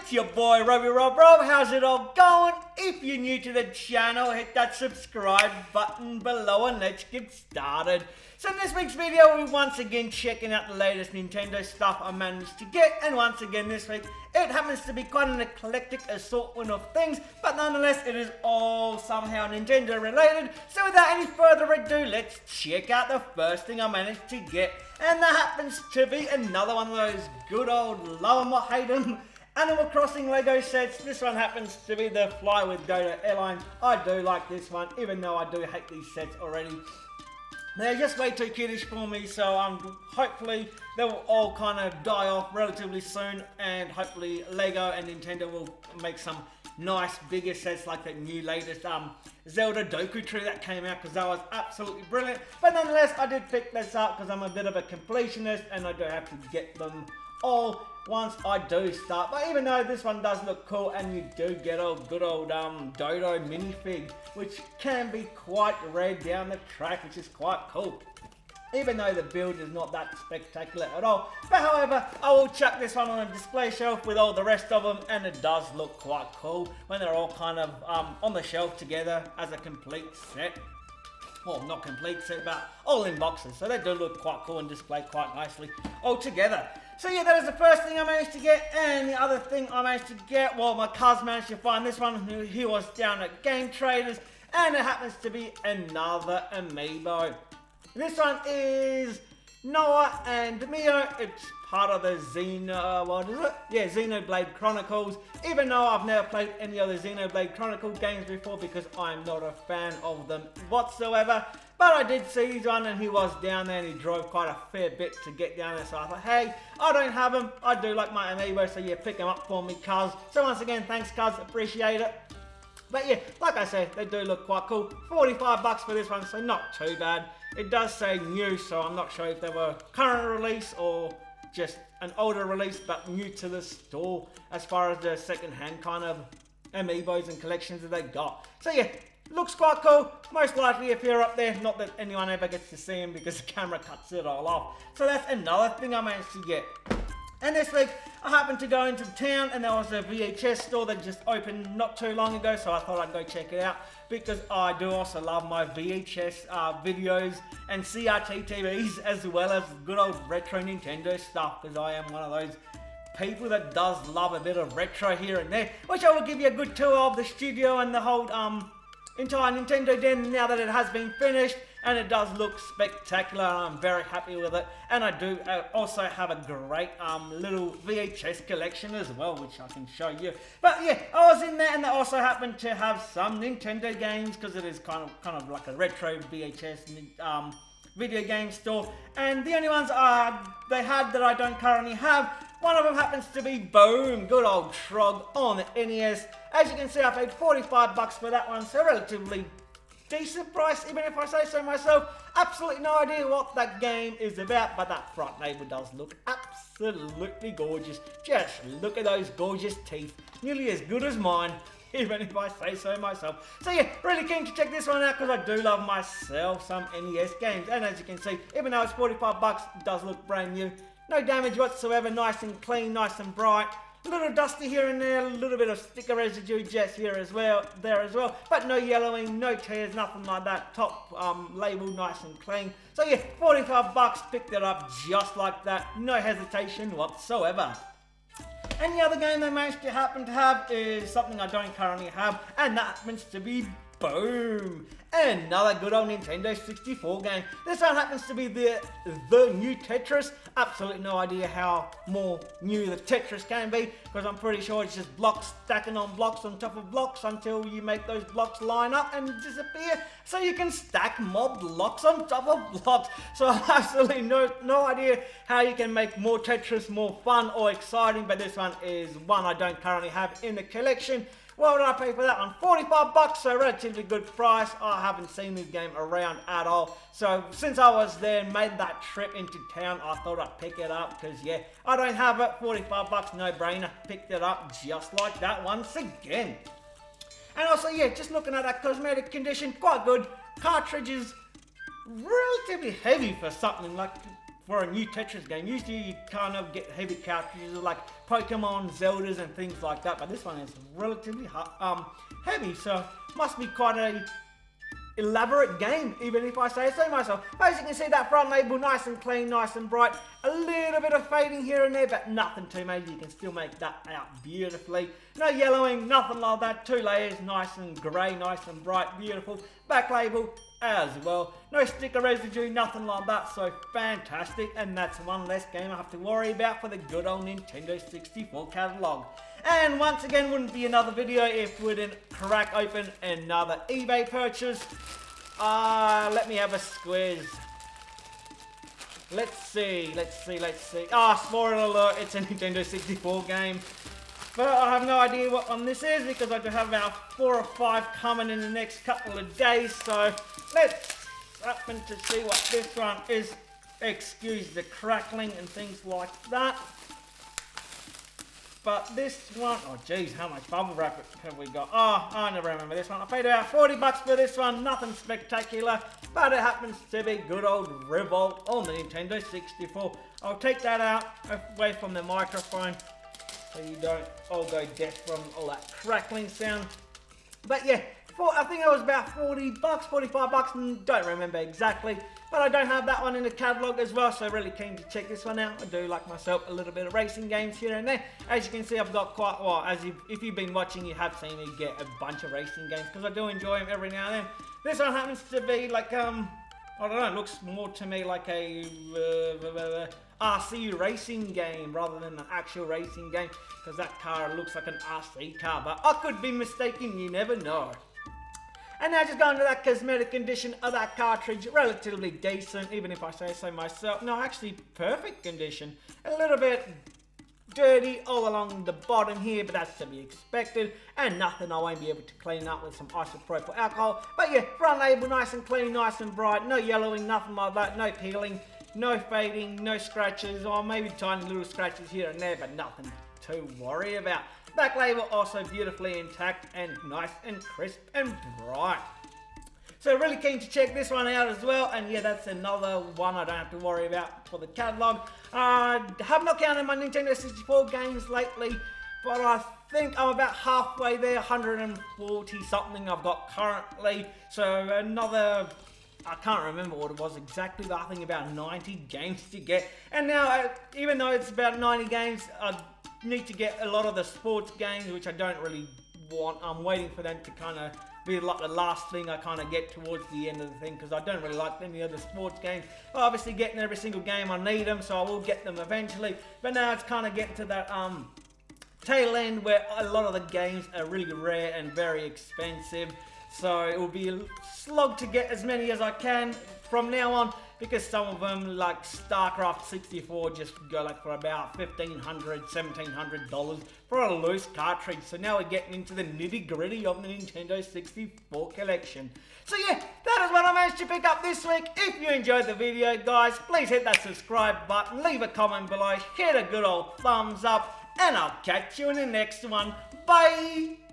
It's your boy Rob. How's it all going? If you're new to the channel, hit that subscribe button below and let's get started. So in this week's video, we're once again checking out the latest Nintendo stuff I managed to get, and once again this week, it happens to be quite an eclectic assortment of things, but nonetheless, it is all somehow Nintendo related. So without any further ado, let's check out the first thing I managed to get, and that happens to be another one of those good old love 'em or hate 'em Animal Crossing Lego sets. This one happens to be the Fly with Dota Airlines. I do like this one, even though I do hate these sets already. They're just way too kiddish for me, so hopefully they will all kind of die off relatively soon, and hopefully Lego and Nintendo will make some nice bigger sets like that new latest Zelda Doku Tree that came out, because that was absolutely brilliant. But nonetheless, I did pick this up because I'm a bit of a completionist and I do have to get them all once I do start. But even though this one does look cool, and you do get a good old Dodo minifig, which can be quite rare down the track, which is quite cool. Even though the build is not that spectacular at all. But however, I will chuck this one on a display shelf with all the rest of them, and it does look quite cool when they're all kind of on the shelf together as a complete set. Well, not complete set, but all in boxes. So they do look quite cool and display quite nicely all together. So yeah, that was the first thing I managed to get, and the other thing I managed to get, well, my cuz managed to find this one. He was down at Game Traders, and it happens to be another amiibo. This one is Noah and Mio. It's part of the Xenoblade Chronicles. Even though I've never played any of the Xenoblade Chronicles games before, because I'm not a fan of them whatsoever. But I did see one, and he was down there, and he drove quite a fair bit to get down there. So I thought, hey, I don't have him. I do like my amiibo, so yeah, pick him up for me, cuz. So once again, thanks, cuz. Appreciate it. But yeah, like I said, they do look quite cool. 45 bucks for this one, so not too bad. It does say new, so I'm not sure if they were current release or just an older release, but new to the store as far as the second-hand kind of amiibos and collections that they got. So yeah, looks quite cool. Most likely if you're up there, not that anyone ever gets to see him because the camera cuts it all off. So that's another thing I managed to get. And this week, I happened to go into town, and there was a VHS store that just opened not too long ago, so I thought I'd go check it out, because I do also love my VHS videos and CRT TVs, as well as good old retro Nintendo stuff, because I am one of those people that does love a bit of retro here and there, which I will give you a good tour of the studio and the whole entire Nintendo den now that it has been finished, and it does look spectacular, and I'm very happy with it. And I do also have a great little VHS collection as well, which I can show you. But yeah, I was in there, and they also happened to have some Nintendo games, because it is kind of like a retro VHS video game store. And the only ones they had that I don't currently have, one of them happens to be, boom, good old Trog on the NES. As you can see, I paid 45 bucks for that one, so relatively decent price, even if I say so myself. Absolutely no idea what that game is about, but that front label does look absolutely gorgeous. Just look at those gorgeous teeth, nearly as good as mine, even if I say so myself. So yeah, really keen to check this one out, because I do love myself some NES games. And as you can see, even though it's 45 bucks, it does look brand new. No damage whatsoever, nice and clean, nice and bright. A little dusty here and there, a little bit of sticker residue just here as well, but no yellowing, no tears, nothing like that. Top label, nice and clean. So yeah, 45 bucks, picked it up just like that, no hesitation whatsoever. And the other game they managed to happen to have is something I don't currently have, and that happens to be, boom, another good old Nintendo 64 game. This one happens to be the new Tetris. Absolutely no idea how more new the Tetris can be, because I'm pretty sure it's just blocks stacking on blocks on top of blocks until you make those blocks line up and disappear, so you can stack more blocks on top of blocks. So I have absolutely no idea how you can make more Tetris more fun or exciting, but this one is one I don't currently have in the collection. What did I pay for that one? 45 bucks, so relatively good price. I haven't seen this game around at all. So since I was there and made that trip into town, I thought I'd pick it up, because yeah, I don't have it. 45 bucks, no brainer. Picked it up just like that once again. And also, yeah, just looking at that cosmetic condition, quite good. Cartridges, relatively heavy for something like for a new Tetris game. Usually you kind of get heavy cartridges like Pokemon, Zeldas and things like that, but this one is relatively heavy, so must be quite a elaborate game, even if I say so myself. As you can see, that front label nice and clean, nice and bright. A little bit of fading here and there, but nothing too major. You can still make that out beautifully. No yellowing, nothing like that. 2 layers, nice and grey, nice and bright, beautiful. Back label as well. No sticker residue, nothing like that, so fantastic. And that's one less game I have to worry about for the good old Nintendo 64 catalogue. And once again, wouldn't be another video if we didn't crack open another eBay purchase. Let me have a squeeze. Let's see. Spoiler alert, it's a Nintendo 64 game. But I have no idea what one this is because I do have about 4 or 5 coming in the next couple of days. So let's happen to see what this one is. Excuse the crackling and things like that. But this one, oh geez, how much bubble wrap have we got? Oh, I never remember this one. I paid about 40 bucks for this one, nothing spectacular, but it happens to be good old Revolt on the Nintendo 64. I'll take that out away from the microphone so you don't all go deaf from all that crackling sound. But yeah, I think it was about 40 bucks, 45 bucks, don't remember exactly. But I don't have that one in the catalogue as well, so really keen to check this one out. I do like myself a little bit of racing games here and there. As you can see, I've got quite, well, if you've been watching, you have seen me get a bunch of racing games, because I do enjoy them every now and then. This one happens to be like, I don't know, it looks more to me like a RC racing game rather than an actual racing game, because that car looks like an RC car, but I could be mistaken, you never know. And now just going to that cosmetic condition of that cartridge, relatively decent, even if I say so myself. No, actually perfect condition. A little bit dirty all along the bottom here, but that's to be expected. And nothing I won't be able to clean up with some isopropyl alcohol. But yeah, front label nice and clean, nice and bright. No yellowing, nothing like that. No peeling, no fading, no scratches, or maybe tiny little scratches here and there, but nothing to worry about. Back label also beautifully intact and nice and crisp and bright. So really keen to check this one out as well, and yeah, that's another one I don't have to worry about for the catalogue. I have not counted my Nintendo 64 games lately, but I think I'm about halfway there, 140 something I've got currently. So another, I can't remember what it was exactly, but I think about 90 games to get. And now, even though it's about 90 games, I need to get a lot of the sports games, which I don't really want. I'm waiting for them to kind of be like the last thing I kind of get towards the end of the thing, because I don't really like any other sports games. But obviously getting every single game, I need them, so I will get them eventually. But now it's kind of getting to that tail end where a lot of the games are really rare and very expensive. So it will be a slog to get as many as I can from now on, because some of them, like StarCraft 64, just go like for about $1,500, $1,700 for a loose cartridge. So now we're getting into the nitty gritty of the Nintendo 64 collection. So yeah, that is what I managed to pick up this week. If you enjoyed the video, guys, please hit that subscribe button, leave a comment below, hit a good old thumbs up, and I'll catch you in the next one. Bye!